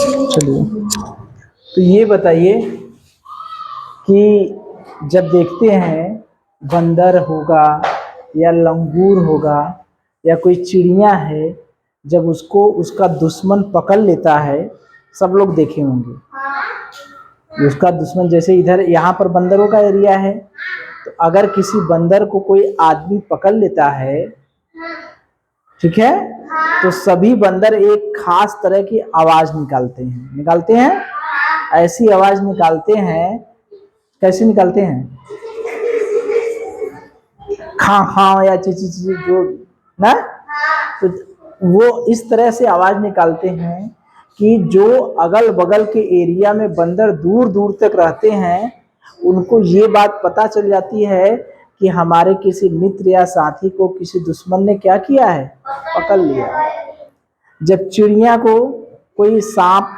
चलिए, तो ये बताइए कि जब देखते हैं बंदर होगा या लंगूर होगा या कोई चिड़िया है, जब उसको उसका दुश्मन पकड़ लेता है, सब लोग देखे होंगे उसका दुश्मन। जैसे इधर यहाँ पर बंदरों का एरिया है, तो अगर किसी बंदर को कोई आदमी पकड़ लेता है, ठीक है, तो सभी बंदर एक खास तरह की आवाज निकालते हैं। ऐसी आवाज निकालते हैं, कैसे निकालते हैं? खां खां या ची ची ची जो ना, तो वो इस तरह से आवाज निकालते हैं कि जो अगल बगल के एरिया में बंदर दूर दूर तक रहते हैं, उनको ये बात पता चल जाती है कि हमारे किसी मित्र या साथी को किसी दुश्मन ने क्या किया है, पकड़ लिया। जब चिड़िया को कोई सांप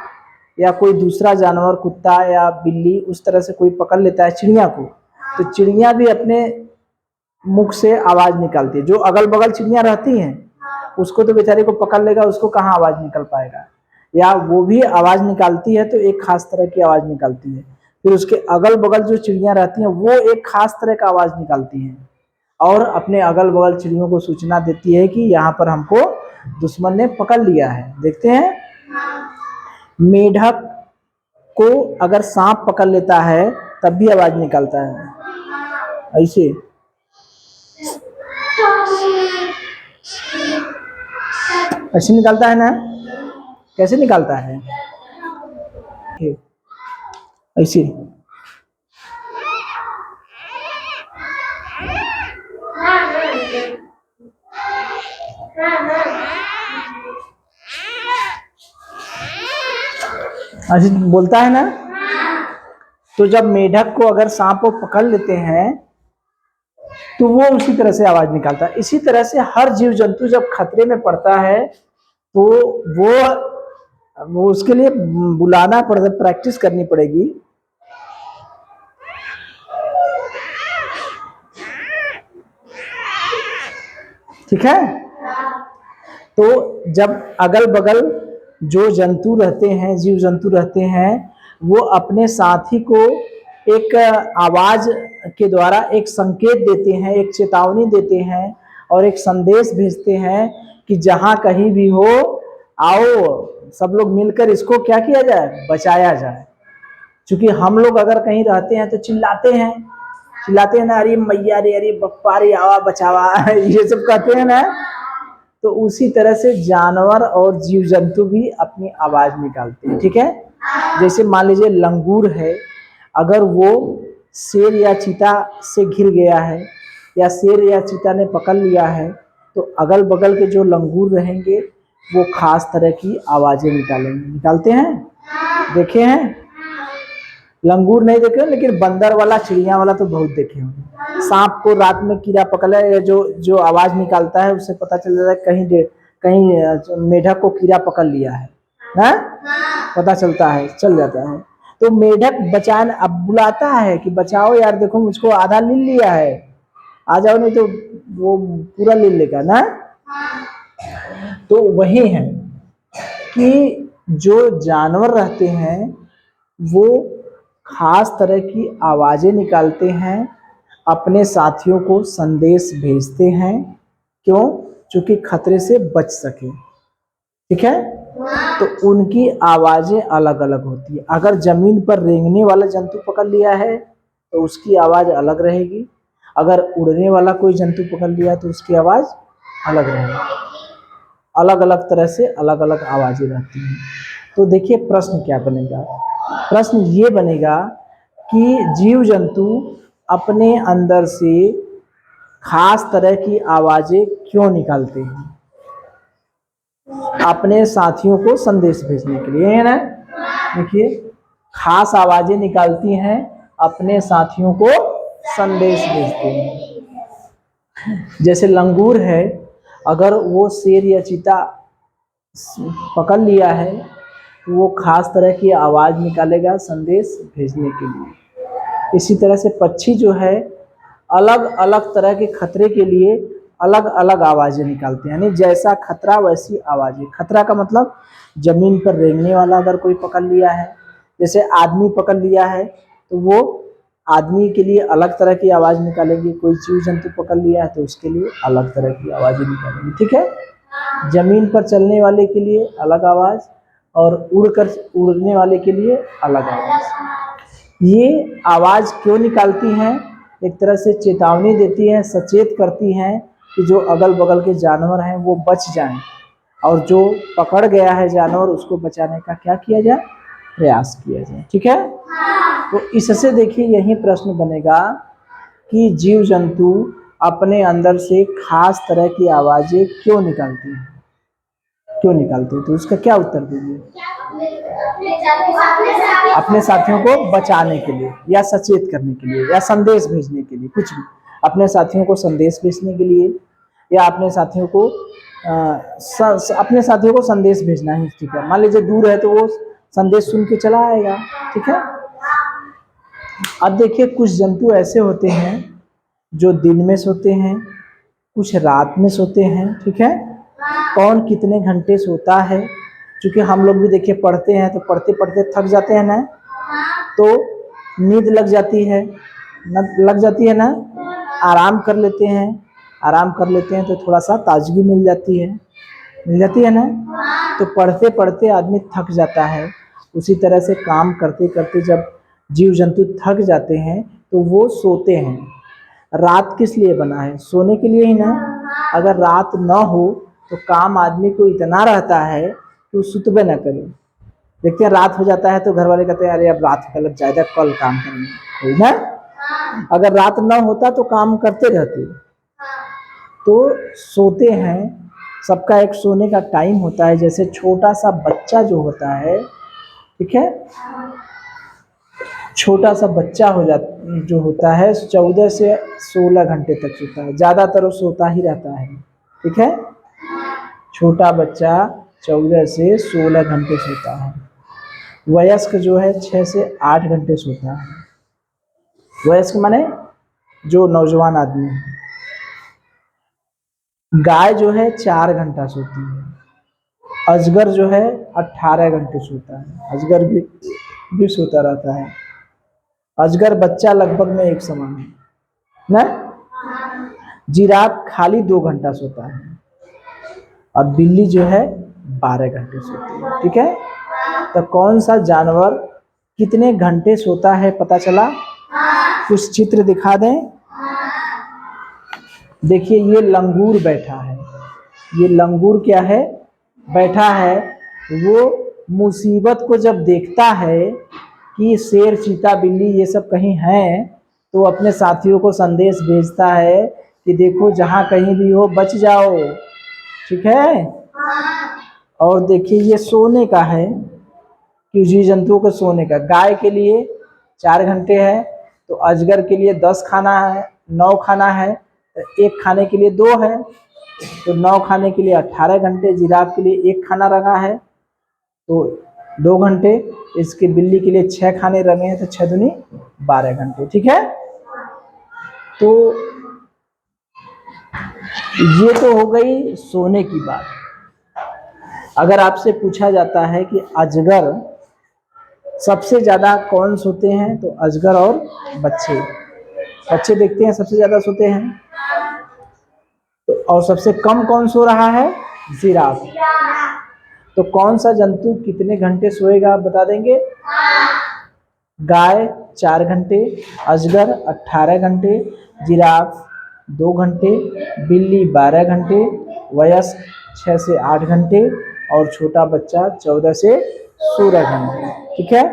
या कोई दूसरा जानवर, कुत्ता या बिल्ली, उस तरह से कोई पकड़ लेता है चिड़िया को, तो चिड़िया भी अपने मुख से आवाज निकालती है। जो अगल बगल चिड़िया रहती हैं, उसको तो बेचारे को पकड़ लेगा, उसको कहाँ आवाज निकल पाएगा, या वो भी आवाज निकालती है तो एक खास तरह की आवाज निकालती है। फिर उसके अगल बगल जो चिड़िया रहती हैं वो एक खास तरह का आवाज निकालती हैं और अपने अगल बगल चिड़ियों को सूचना देती है कि यहाँ पर हमको दुश्मन ने पकड़ लिया है। देखते हैं, मेढक को अगर सांप पकड़ लेता है तब भी आवाज निकालता है, ऐसे ऐसे निकालता है ना। कैसे निकालता है? ऐसे। ऐसे बोलता है ना। तो जब मेढक को अगर सांप को पकड़ लेते हैं तो वो उसी तरह से आवाज निकालता है। इसी तरह से हर जीव जंतु जब खतरे में पड़ता है तो वो उसके लिए बुलाना पड़ता, प्रैक्टिस करनी पड़ेगी। ठीक है, तो जब अगल बगल जो जंतु रहते हैं, जीव जंतु रहते हैं, वो अपने साथी को एक आवाज के द्वारा एक संकेत देते हैं, एक चेतावनी देते हैं और एक संदेश भेजते हैं कि जहां कहीं भी हो, आओ सब लोग मिलकर इसको क्या किया जाए, बचाया जाए। क्योंकि हम लोग अगर कहीं रहते हैं तो चिल्लाते हैं ना, अरे मैया रे, अरे बप्पा रे, आवा बचावा ये सब कहते हैं ना। तो उसी तरह से जानवर और जीव जंतु भी अपनी आवाज निकालते हैं। ठीक है, जैसे मान लीजिए लंगूर है, अगर वो शेर या चीता से घिर गया है या शेर या चीता ने पकड़ लिया है, तो अगल बगल के जो लंगूर रहेंगे वो खास तरह की आवाजें निकालते हैं। देखे हैं? लंगूर नहीं देखे लेकिन बंदर वाला, चिड़िया वाला तो बहुत देखे होंगे। सांप को रात में कीड़ा पकड़ा है, जो आवाज निकालता है उससे पता चल जाता है कहीं मेढक को कीड़ा पकड़ लिया है ना, पता चलता है, चल जाता है। तो मेढक बचाने अब बुलाता है कि बचाओ यार, देखो मुझको आधा ले लिया है, आ जाओ, नहीं तो वो पूरा ले लेगा ना। तो वही है कि जो जानवर रहते हैं वो खास तरह की आवाजें निकालते हैं, अपने साथियों को संदेश भेजते हैं। क्यों? क्योंकि खतरे से बच सके। ठीक है, तो उनकी आवाजें अलग अलग होती है। अगर जमीन पर रेंगने वाला जंतु पकड़ लिया है तो उसकी आवाज अलग रहेगी, अगर उड़ने वाला कोई जंतु पकड़ लिया तो उसकी आवाज अलग रहेगी। अलग अलग तरह से अलग अलग आवाजें रहती हैं। तो देखिए प्रश्न क्या बनेगा, प्रश्न ये बनेगा कि जीव जंतु अपने अंदर से खास तरह की आवाजें क्यों निकालते हैं? अपने साथियों को संदेश भेजने के लिए, है ना। देखिए, खास आवाजें निकालती हैं, अपने साथियों को संदेश भेजते हैं। जैसे लंगूर है, अगर वो शेर या चीता पकड़ लिया है तो वो खास तरह की आवाज निकालेगा संदेश भेजने के लिए। इसी तरह से पक्षी जो है अलग अलग तरह के खतरे के लिए अलग अलग आवाजें निकालते हैं, यानी जैसा खतरा वैसी आवाजें। खतरा का मतलब जमीन पर रेंगने वाला अगर कोई पकड़ लिया है, जैसे आदमी पकड़ लिया है तो वो आदमी के लिए अलग तरह की आवाज निकालेंगे, कोई जीव जंतु पकड़ लिया है तो उसके लिए अलग तरह की आवाजें निकालेंगे, ठीक है। जमीन पर चलने वाले के लिए अलग आवाज और उड़ने वाले के लिए अलग आवाज। ये आवाज क्यों निकालती हैं? एक तरह से चेतावनी देती है, सचेत करती हैं कि जो अगल बगल के जानवर हैं वो बच जाएं, और जो पकड़ गया है जानवर उसको बचाने का क्या किया जाए, प्रयास किया जाए, ठीक है। तो इससे देखिए यही प्रश्न बनेगा कि जीव जंतु अपने अंदर से खास तरह की आवाजें क्यों निकालते हैं, क्यों निकालते हैं? तो उसका क्या उत्तर दीजिए? अपने साथियों को बचाने के लिए, या सचेत करने के लिए, या संदेश भेजने के लिए, कुछ भी। अपने साथियों को संदेश भेजने के लिए, या अपने साथियों को अपने साथियों को संदेश भेजना है, ठीक है। मान लीजिए दूर है तो वो संदेश सुन के चला आएगा, ठीक है। अब देखिए कुछ जंतु ऐसे होते हैं जो दिन में सोते हैं, कुछ रात में सोते हैं, ठीक है। कौन कितने घंटे सोता है, क्योंकि हम लोग भी देखिए पढ़ते हैं तो पढ़ते पढ़ते थक जाते हैं ना, तो नींद लग जाती है, ना, आराम कर लेते हैं, आराम कर लेते हैं तो थोड़ा सा ताजगी मिल जाती है ना। तो पढ़ते पढ़ते आदमी थक जाता है, उसी तरह से काम करते करते जब जीव जंतु थक जाते हैं तो वो सोते हैं। रात किस लिए बना है? सोने के लिए ही ना। अगर रात ना हो तो काम आदमी को इतना रहता है कि वो सुतबे न करे। देखते हैं रात हो जाता है तो घर वाले कहते हैं अरे अब रात गलत ज्यादा, कल काम करेंगे, ना। अगर रात ना होता तो काम करते रहते। तो सोते हैं, सबका एक सोने का टाइम होता है। जैसे छोटा सा बच्चा जो होता है, ठीक है, छोटा सा बच्चा जो होता है 14 से 16 घंटे तक सोता है, ज्यादातर वो सोता ही रहता है, ठीक है। छोटा बच्चा 14 से 16 घंटे सोता है। वयस्क जो है 6 से 8 घंटे सोता है। वयस्क माने जो नौजवान आदमी है। गाय जो है 4 घंटा सोती है। अजगर जो है 18 घंटे सोता है। अजगर भी सोता रहता है। अजगर बच्चा लगभग में एक समान है ना। जिराफ खाली 2 घंटा सोता है, और बिल्ली जो है 12 घंटे सोती है, ठीक है। तो कौन सा जानवर कितने घंटे सोता है पता चला? कुछ चित्र दिखा दें। देखिए ये लंगूर बैठा है। ये लंगूर क्या है? बैठा है। वो मुसीबत को जब देखता है कि शेर, चीता, बिल्ली ये सब कहीं हैं, तो अपने साथियों को संदेश भेजता है कि देखो जहाँ कहीं भी हो बच जाओ, ठीक है। और देखिए ये सोने का है कि जीव जंतुओं को सोने का। गाय के लिए 4 घंटे है, तो अजगर के लिए 10 खाना है, 9 खाना है, तो एक खाने के लिए 2 है, तो 9 खाने के लिए 18 घंटे। जिराफ के लिए 1 खाना रखा है तो 2 घंटे। इसके बिल्ली के लिए 6 खाने रखे हैं तो 6 दूनी 12 घंटे, ठीक है। तो ये तो हो गई सोने की बात। अगर आपसे पूछा जाता है कि अजगर सबसे ज्यादा कौन सोते हैं, तो अजगर और बच्चे देखते हैं सबसे ज्यादा सोते हैं। तो और सबसे कम कौन सो रहा है? जिराफ। तो कौन सा जंतु कितने घंटे सोएगा आप बता देंगे? गाय 4 घंटे, अजगर 18 घंटे, जिराफ 2 घंटे, बिल्ली 12 घंटे, वयस्क 6 से 8 घंटे, और छोटा बच्चा 14 से 16 घंटे, ठीक है।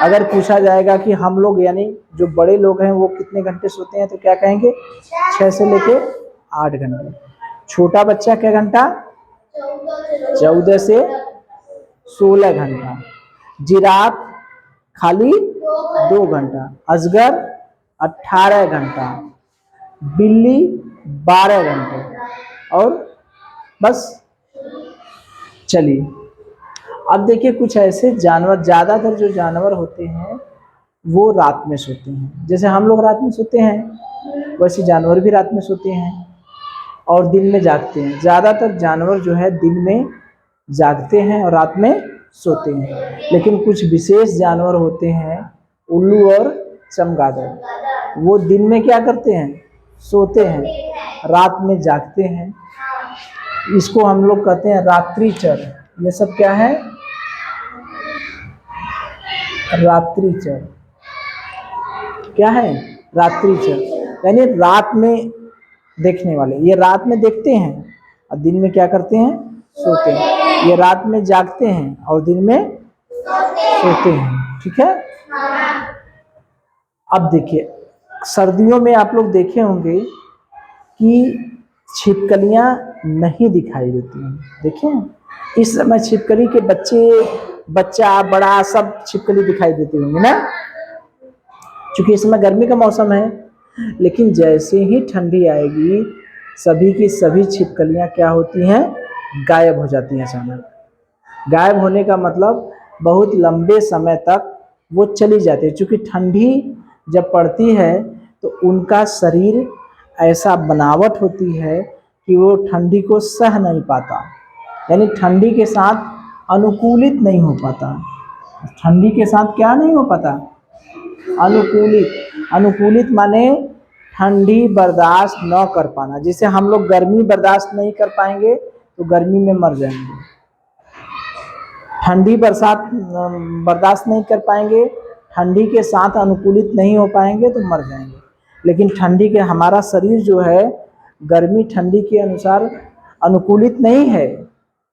अगर पूछा जाएगा कि हम लोग यानी जो बड़े लोग हैं वो कितने घंटे सोते हैं, तो क्या कहेंगे? 6 से लेके 8 घंटे। छोटा बच्चा क्या घंटा? 14 से 16 घंटा। जिराफ खाली 2 घंटा, अजगर 18 घंटा, बिल्ली 12 घंटे, और बस। चलिए अब देखिए कुछ ऐसे जानवर, ज्यादातर जो जानवर होते हैं वो रात में सोते हैं। जैसे हम लोग रात में सोते हैं, वैसे जानवर भी रात में सोते हैं। और दिन में जागते हैं। ज़्यादातर जानवर जो है दिन में जागते हैं और रात में सोते हैं, लेकिन कुछ विशेष जानवर होते हैं, उल्लू और चमगादड़, वो दिन में क्या करते हैं, सोते हैं, रात में जागते हैं। इसको हम लोग कहते हैं रात्रिचर। ये सब क्या है, रात्रिचर। क्या है, रात्रिचर, यानी रात में देखने वाले। ये रात में देखते हैं और दिन में क्या करते हैं, सोते हैं। ये रात में जागते हैं और दिन में सोते हैं। ठीक है। अब देखिए, सर्दियों में आप लोग देखे होंगे कि छिपकलियां नहीं दिखाई देती हैं। देखिए इस समय छिपकली के बच्चा बड़ा सब छिपकली दिखाई देती होंगी ना, क्योंकि इस समय गर्मी का मौसम है। लेकिन जैसे ही ठंडी आएगी, सभी की सभी छिपकलियां क्या होती हैं, गायब हो जाती हैं अचानक। गायब होने का मतलब बहुत लंबे समय तक वो चली जाती है, क्योंकि ठंडी जब पड़ती है तो उनका शरीर ऐसा बनावट होती है कि वो ठंडी को सह नहीं पाता, यानी ठंडी के साथ अनुकूलित नहीं हो पाता। ठंडी के साथ क्या नहीं हो पाता, अनुकूलित। अनुकूलित माने ठंडी बर्दाश्त न कर पाना। जैसे हम लोग गर्मी बर्दाश्त नहीं कर पाएंगे तो गर्मी में मर जाएंगे, ठंडी बरसात बर्दाश्त नहीं कर पाएंगे, ठंडी के साथ अनुकूलित नहीं हो पाएंगे तो मर जाएंगे। लेकिन ठंडी के हमारा शरीर जो है गर्मी ठंडी के अनुसार अनुकूलित नहीं है।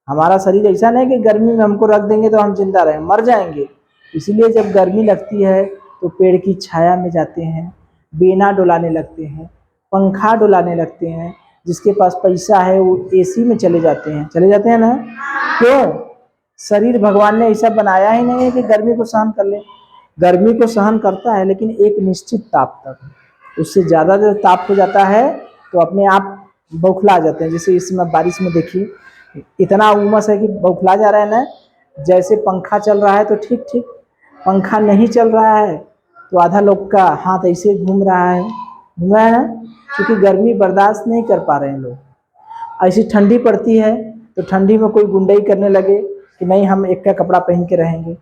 हमारा शरीर ऐसा नहीं कि गर्मी में हमको रख देंगे तो हम जिंदा रहें, मर जाएंगे। इसलिए जब गर्मी लगती है तो पेड़ की छाया में जाते हैं, बेना डुलाने लगते हैं, पंखा डुलाने लगते हैं। जिसके पास पैसा है वो एसी में चले जाते हैं ना। क्यों, शरीर भगवान ने ऐसा बनाया ही नहीं है कि गर्मी को सहन कर ले। गर्मी को सहन करता है लेकिन एक निश्चित ताप तक, उससे ज़्यादा जब ताप हो जाता है तो अपने आप बौखला जाते हैं। जैसे इस समय बारिश में देखिए इतना उमस है कि बौखला जा रहा है ना। जैसे पंखा चल रहा है तो ठीक ठीक, पंखा नहीं चल रहा है तो आधा लोग का हाथ ऐसे घूम रहा है ना, क्योंकि गर्मी बर्दाश्त नहीं कर पा रहे हैं लोग। ऐसी ठंडी पड़ती है तो ठंडी में कोई गुंडई करने लगे कि नहीं हम एक का कपड़ा पहन के रहेंगे।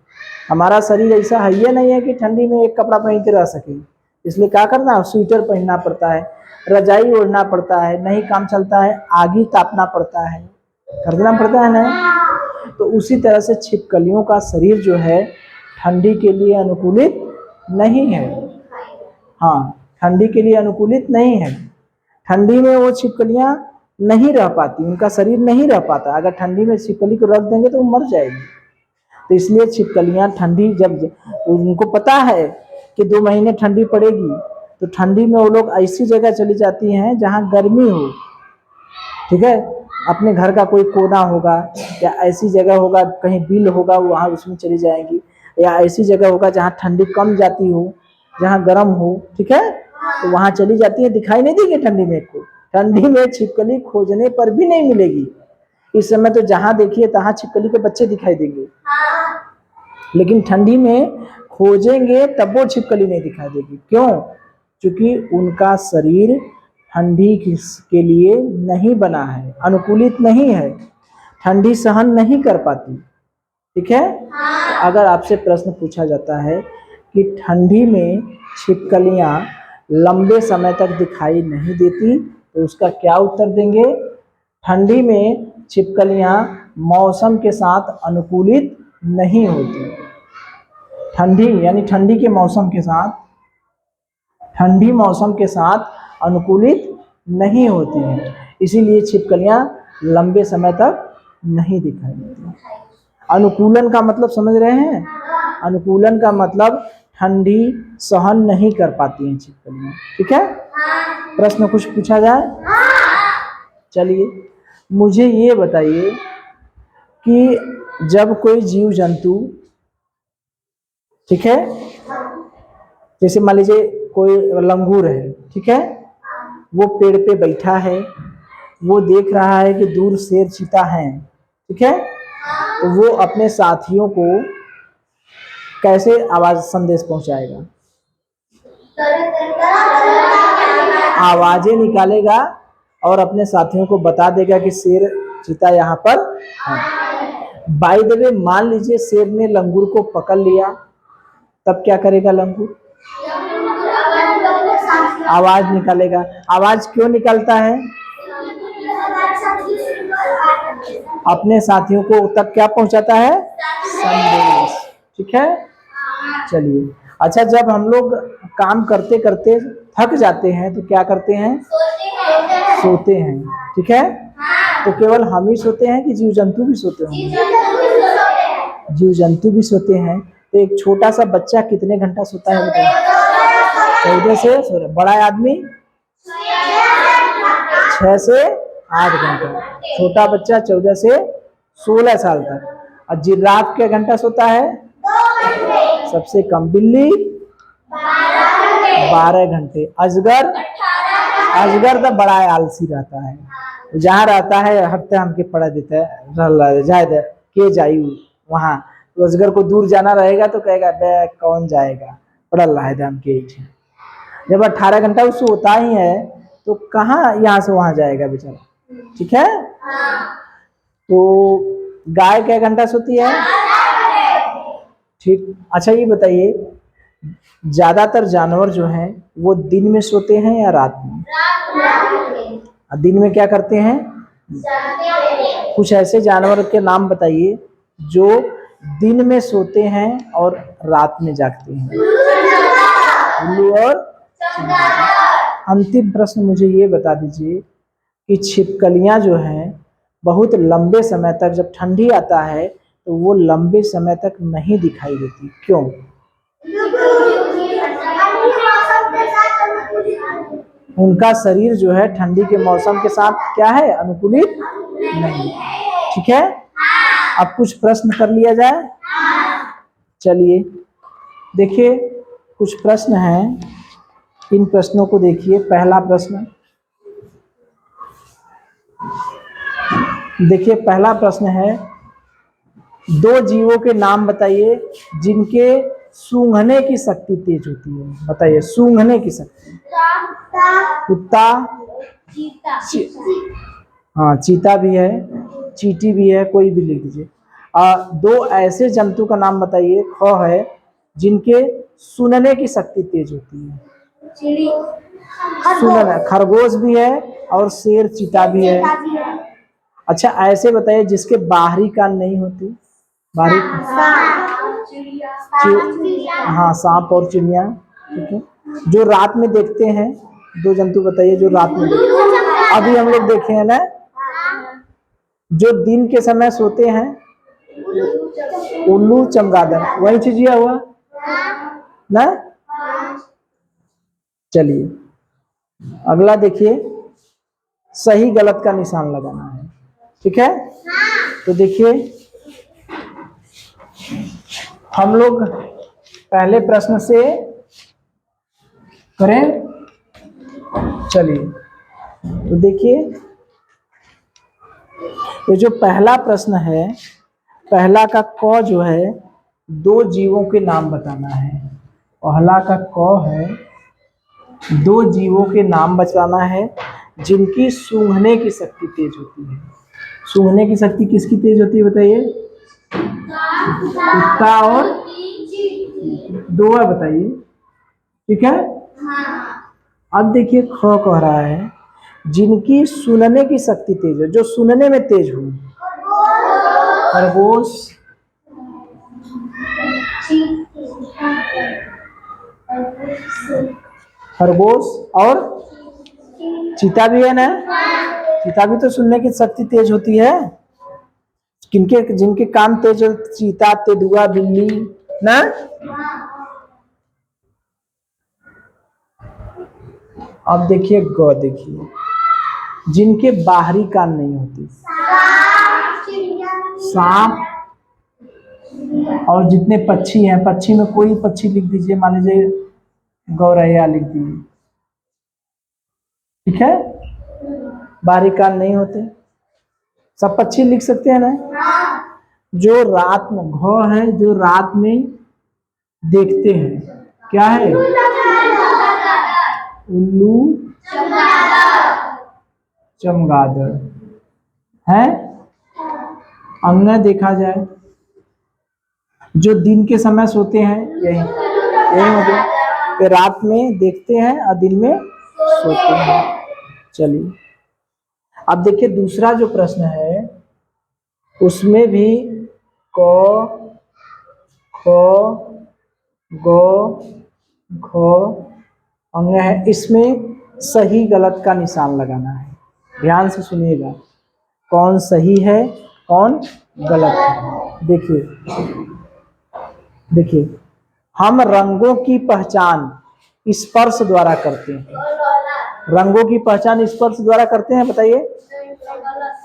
हमारा शरीर ऐसा है ये नहीं है कि ठंडी में एक कपड़ा पहन के रह सके, इसलिए क्या करना है, स्वेटर पहनना पड़ता है, रजाई ओढ़ना पड़ता है, नहीं काम चलता है आगी तापना पड़ता है, करना पड़ता है ना। तो उसी तरह से छिपकलियों का शरीर जो है ठंडी के लिए अनुकूलित नहीं है। हाँ, ठंडी के लिए अनुकूलित नहीं है। ठंडी में वो छिपकलियां नहीं रह पाती, उनका शरीर नहीं रह पाता। अगर ठंडी में छिपकली को रख देंगे तो वो मर जाएगी। तो इसलिए छिपकलियां ठंडी, जब उनको पता है कि 2 महीने ठंडी पड़ेगी तो ठंडी में वो लोग ऐसी जगह चली जाती हैं जहां गर्मी हो। ठीक है, अपने घर का कोई कोना होगा या ऐसी जगह होगा, कहीं बिल होगा वहाँ उसमें चली जाएंगी, या ऐसी जगह होगा जहाँ ठंडी कम जाती हो, जहाँ गर्म हो। ठीक है, तो वहाँ चली जाती है, दिखाई नहीं देगी ठंडी में को। ठंडी में छिपकली खोजने पर भी नहीं मिलेगी। इस समय तो जहाँ देखिए तहाँ छिपकली के बच्चे दिखाई देंगे, लेकिन ठंडी में खोजेंगे तब वो छिपकली नहीं दिखाई देगी। क्यों, क्योंकि उनका शरीर ठंडी के लिए नहीं बना है, अनुकूलित नहीं है, ठंडी सहन नहीं कर पाती। ठीक है, तो अगर आपसे प्रश्न पूछा जाता है कि ठंडी में छिपकलियां लंबे समय तक दिखाई नहीं देती तो उसका क्या उत्तर देंगे। ठंडी में छिपकलियां मौसम के साथ अनुकूलित नहीं होती। ठंडी यानी ठंडी के मौसम के साथ, ठंडी मौसम के साथ अनुकूलित नहीं होती हैं, इसीलिए छिपकलियां लंबे समय तक नहीं दिखाई देती। अनुकूलन का मतलब समझ रहे हैं, अनुकूलन का मतलब ठंडी सहन नहीं कर पाती हैं छिपकलियां। ठीक है, प्रश्न कुछ पूछा जाए। चलिए मुझे ये बताइए कि जब कोई जीव जंतु, ठीक है, जैसे मान लीजिए कोई लंगूर है, ठीक है, वो पेड़ पे बैठा है, वो देख रहा है कि दूर शेर चीता है, ठीक है, तो वो अपने साथियों को कैसे आवाज संदेश पहुंचाएगा, आवाजें निकालेगा और अपने साथियों को बता देगा कि शेर चीता यहाँ पर है। बाय द वे, मान लीजिए शेर ने लंगूर को पकड़ लिया, तब क्या करेगा लंगूर? आवाज निकालेगा। आवाज क्यों निकालता है? अपने साथियों को तक क्या पहुंचाता है? संदेश। ठीक है, चलिए। अच्छा, जब हम लोग काम करते करते थक जाते हैं तो क्या करते हैं? सोते हैं। ठीक है, तो केवल हम ही सोते हैं कि जीव जंतु भी सोते हैं? जीव जंतु भी सोते हैं। तो एक छोटा सा बच्चा कितने घंटा सोता है बताइए? 14 से 16। बड़ा आदमी 6 से 8 घंटा। छोटा बच्चा 14 से 16 साल तक। और जिराफ क्या घंटा सोता है? सबसे कम बिल्ली 12 घंटे। अजगर तो बड़ा आलसी रहता है, जहाँ रहता है हफ्ते हम के पड़ा देता है, जाए के जायु वहाँ। तो अजगर को दूर जाना रहेगा तो कहेगा बे कौन जाएगा, पड़ा रहा है हम के। जब 18 घंटा वो सोता ही है तो कहाँ यहाँ से वहां जाएगा बेचारा। ठीक है, तो गाय क्या घंटा सोती है? ठीक। अच्छा, ये बताइए, ज्यादातर जानवर जो हैं वो दिन में सोते हैं या रात में? दिन में क्या करते हैं? कुछ ऐसे जानवर के नाम बताइए जो दिन में सोते हैं और रात में जागते हैं। उल्लू और अंतिम प्रश्न मुझे ये बता दीजिए कि छिपकलियां जो हैं बहुत लंबे समय तक, जब ठंडी आता है तो वो लंबे समय तक नहीं दिखाई देती, क्यों? उनका शरीर जो है ठंडी के मौसम के साथ क्या है? अनुकूलित नहीं। ठीक है, अब कुछ प्रश्न कर लिया जाए। चलिए देखिए, कुछ प्रश्न हैं, इन प्रश्नों को देखिए। पहला प्रश्न देखिए, पहला प्रश्न है, 2 जीवों के नाम बताइए जिनके सूंघने की शक्ति तेज होती है। बताइए, सूंघने की शक्ति। कुत्ता, हाँ चीता भी है, चींटी भी है, कोई भी लिख दीजिए। 2 ऐसे जंतु का नाम बताइए, ख है, जिनके सुनने की शक्ति तेज होती है। सुनना, खरगोश भी है और शेर चीता भी है। अच्छा, ऐसे बताइए जिसके बाहरी कान नहीं होते। बाहरी, हाँ सांप और चिड़िया। ठीक है, जो रात में देखते हैं, 2 जंतु बताइए जो रात में देखते हैं। अभी हम लोग देखे हैं ना, जो दिन के समय सोते हैं, उल्लू चमगादड़, वही चीज हुआ ना। चलिए अगला देखिए, सही गलत का निशान लगाना है। ठीक है, तो देखिए हम लोग पहले प्रश्न से करें। चलिए तो देखिए, ये जो पहला प्रश्न है, पहला का क जो है, 2 जीवों के नाम बताना है। पहला का क है, 2 जीवों के नाम बताना है जिनकी सूंघने की शक्ति तेज होती है। सूंघने की शक्ति किसकी तेज होती है बताइए? कुत्ता और 2 है, बताइए। ठीक है, अब देखिए ख कह रहा है जिनकी सुनने की शक्ति तेज है, जो सुनने में तेज हो। खरगोश, खरगोश और चीता भी है ना। चीता भी तो सुनने की शक्ति तेज होती है। किनके, जिनके कान तेज, चीता, तेंदुआ, बिल्ली ना। अब देखिए ग, देखिए जिनके बाहरी कान नहीं होते, सांप और जितने पक्षी हैं, पक्षी में कोई पक्षी लिख दीजिए, मान लीजिए गौरैया लिख दीजिए। ठीक है, बाहरी कान नहीं होते, सब पक्षी लिख सकते हैं ना। जो रात में, घ है, जो रात में देखते हैं, क्या है? उल्लू चमगादड़ है। अंग देखा जाए, जो दिन के समय सोते हैं, यही यही हो गया। ये रात में देखते हैं और दिन में सोते हैं। चलिए अब देखिए दूसरा जो प्रश्न है उसमें भी क, ख, ग, घ अंग है। इसमें सही गलत का निशान लगाना है। ध्यान से सुनिएगा, कौन सही है कौन गलत है। देखिए देखिए, हम रंगों की पहचान स्पर्श द्वारा करते हैं। रंगों की पहचान स्पर्श द्वारा करते हैं, बताइए।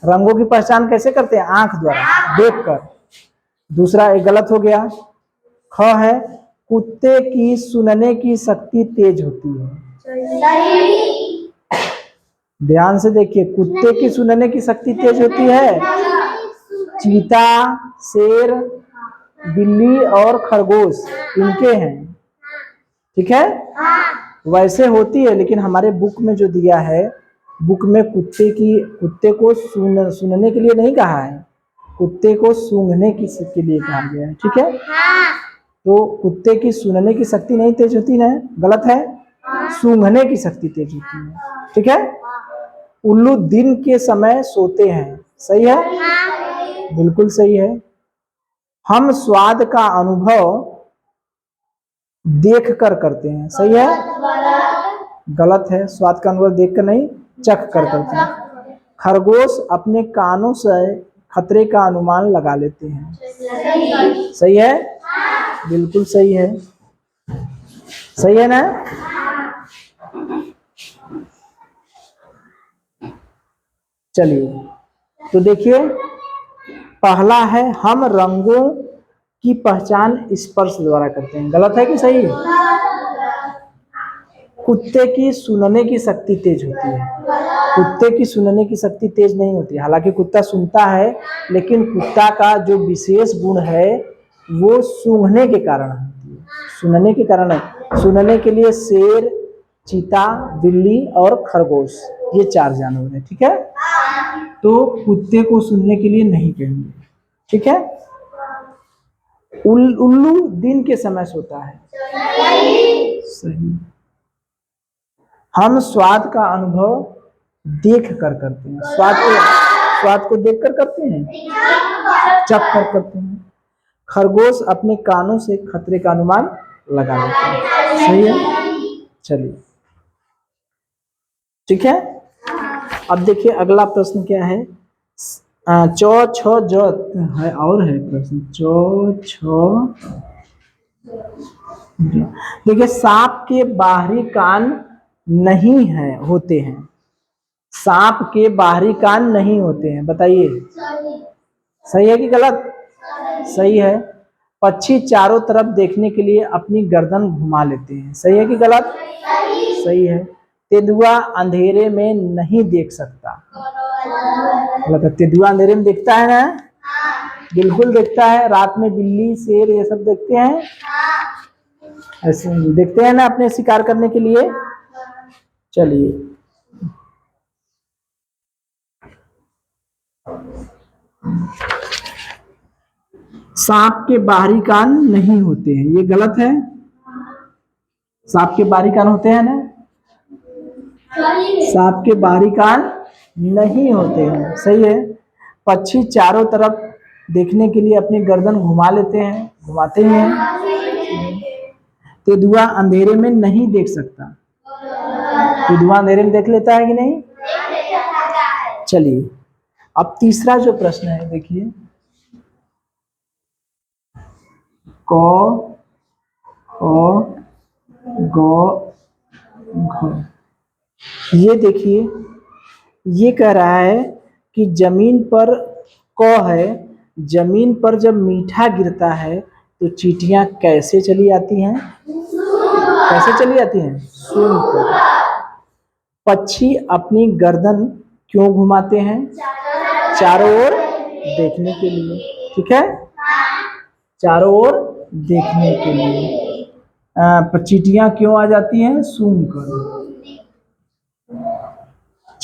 रंगों की पहचान कैसे करते हैं? आंख द्वारा देखकर। दूसरा एक गलत हो गया। ख है, कुत्ते की सुनने की शक्ति तेज होती है। ध्यान से देखिए, कुत्ते की सुनने की शक्ति तेज होती है। चीता, शेर, बिल्ली और खरगोश इनके हैं, ठीक है। वैसे होती है, लेकिन हमारे बुक में जो दिया है, बुक में कुत्ते को सुनने के लिए नहीं कहा है, कुत्ते को सूंघने के लिए कहा गया है, ठीक है। तो कुत्ते की सुनने की शक्ति नहीं तेज होती ना, गलत है। सूंघने की शक्ति तेज होती है, ठीक है। उल्लू दिन के समय सोते हैं, सही है, बिल्कुल सही है। हम स्वाद का अनुभव देख कर करते हैं, सही है, गलत है। स्वाद का अनुभव देख कर नहीं, चख कर करते हैं। खरगोश अपने कानों से खतरे का अनुमान लगा लेते हैं, सही है, बिल्कुल सही है, सही है ना। चलिए तो देखिए, पहला है हम रंगों की पहचान स्पर्श द्वारा करते हैं, गलत है कि सही है। कुत्ते की सुनने की शक्ति तेज होती है, कुत्ते की सुनने की शक्ति तेज नहीं होती। हालांकि कुत्ता सुनता है, लेकिन कुत्ता का जो विशेष गुण है वो सूंघने के कारण होती है, सुनने के कारण है। सुनने के लिए शेर, चीता, बिल्ली और खरगोश, ये 4 जानवर है, ठीक है। तो कुत्ते को सुनने के लिए नहीं कहेंगे, ठीक है। उल्लू दिन के समय सोता है, सही। हम स्वाद का अनुभव देख कर करते हैं, स्वाद को देख कर करते हैं, चख कर करते हैं। खरगोश अपने कानों से खतरे का अनुमान लगा लेते हैं, सही है। चलिए ठीक है। अब देखिए अगला प्रश्न क्या है। चौ छ ज है, और है प्रश्न चौ छ। देखिए सांप के बाहरी कान नहीं है होते हैं, सांप के बाहरी कान नहीं होते हैं, बताइए सही है कि गलत। सही है। पक्षी चारों तरफ देखने के लिए अपनी गर्दन घुमा लेते हैं, सही है कि गलत। सही है। तेंदुआ अंधेरे में नहीं देख सकता, गलत है। तेंदुआ अंधेरे में देखता है ना, बिल्कुल देखता है। रात में बिल्ली, शेर ये सब देखते हैं, ऐसे देखते हैं ना अपने शिकार करने के लिए। चलिए सांप के बाहरी कान नहीं होते हैं, ये गलत है। सांप के बाहरी कान होते हैं ना, सांप के बाहरी कान नहीं होते हैं, सही है। पक्षी चारों तरफ देखने के लिए अपनी गर्दन घुमा लेते हैं, घुमाते हैं। तेंदुआ अंधेरे में नहीं देख सकता, तेंदुआ अंधेरे में देख लेता है कि नहीं। चलिए अब तीसरा जो प्रश्न है देखिए, क ख ग घ। ये देखिए, ये कह रहा है कि जमीन पर क है, जमीन पर जब मीठा गिरता है तो चींटियां कैसे चली आती हैं, कैसे चली आती हैं, सूंघ कर। पक्षी अपनी गर्दन क्यों घुमाते हैं, चारों ओर देखने के लिए, ठीक है, चारों ओर देखने के लिए। चींटियां क्यों आ जाती हैं, सूंघ कर।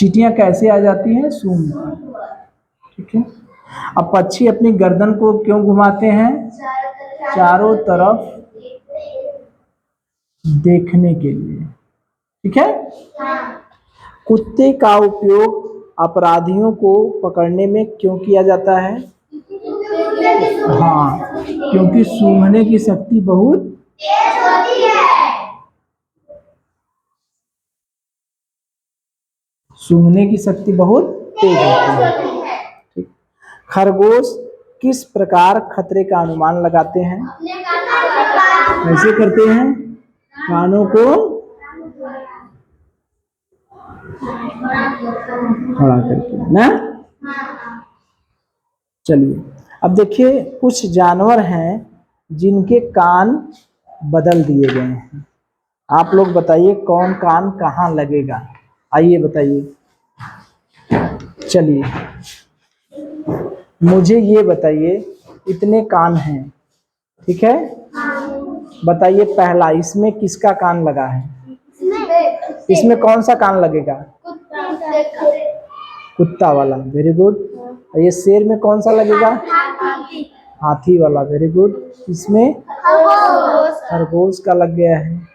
चींटियां कैसे आ जाती हैं? सूंघकर। ठीक है। अब पक्षी अपनी गर्दन को क्यों घुमाते हैं? चारों तरफ देखने के लिए। ठीक है। कुत्ते का उपयोग अपराधियों को पकड़ने में क्यों किया जाता है? हाँ, क्योंकि सूंघने की शक्ति बहुत तेज होती है। सूंघने की शक्ति बहुत तेज होती है। ठीक। खरगोश किस प्रकार खतरे का अनुमान लगाते हैं? कैसे करते हैं? कानों को खड़ा करके ना। चलिए, अब देखिए कुछ जानवर हैं जिनके कान बदल दिए गए हैं। आप लोग बताइए कौन कान कहाँ लगेगा? आइए बताइए। चलिए, मुझे ये बताइए, इतने कान हैं, ठीक है? बताइए पहला, इसमें किसका कान लगा है? इसमें कौन सा कान लगेगा? कुत्ता वाला, वेरी गुड। ये शेर में कौन सा लगेगा? हाथी वाला, वेरी गुड। इसमें खरगोश का लग गया है।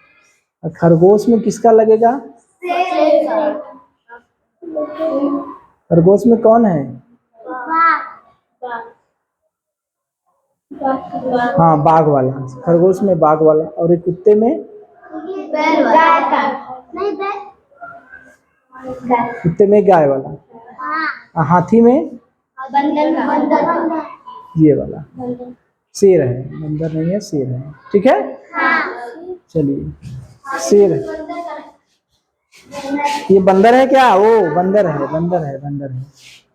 और खरगोश में किसका लगेगा? खरगोश में कौन है? हाँ, बाघ वाला। खरगोश में बाघ वाला। और एक कुत्ते में? कुत्ते में गाय वाला। हाथी में? ये वाला। शेर है, बंदर नहीं है, शेर है। ठीक है। चलिए, शेर है। ये बंदर है क्या? वो बंदर है, बंदर है, बंदर है।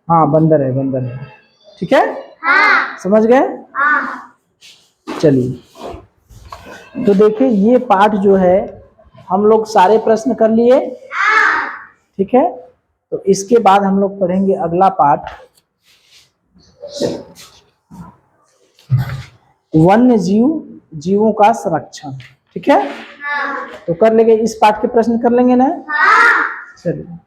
हाँ, बंदर है, बंदर है। ठीक है। समझ गए? चलिए, तो देखिए ये पाठ जो है हम लोग सारे प्रश्न कर लिए। ठीक है। तो इसके बाद हम लोग पढ़ेंगे अगला पाठ, वन्य जीवों का संरक्षण। ठीक है। तो कर लेंगे, इस पाठ के प्रश्न कर लेंगे ना? चलिए।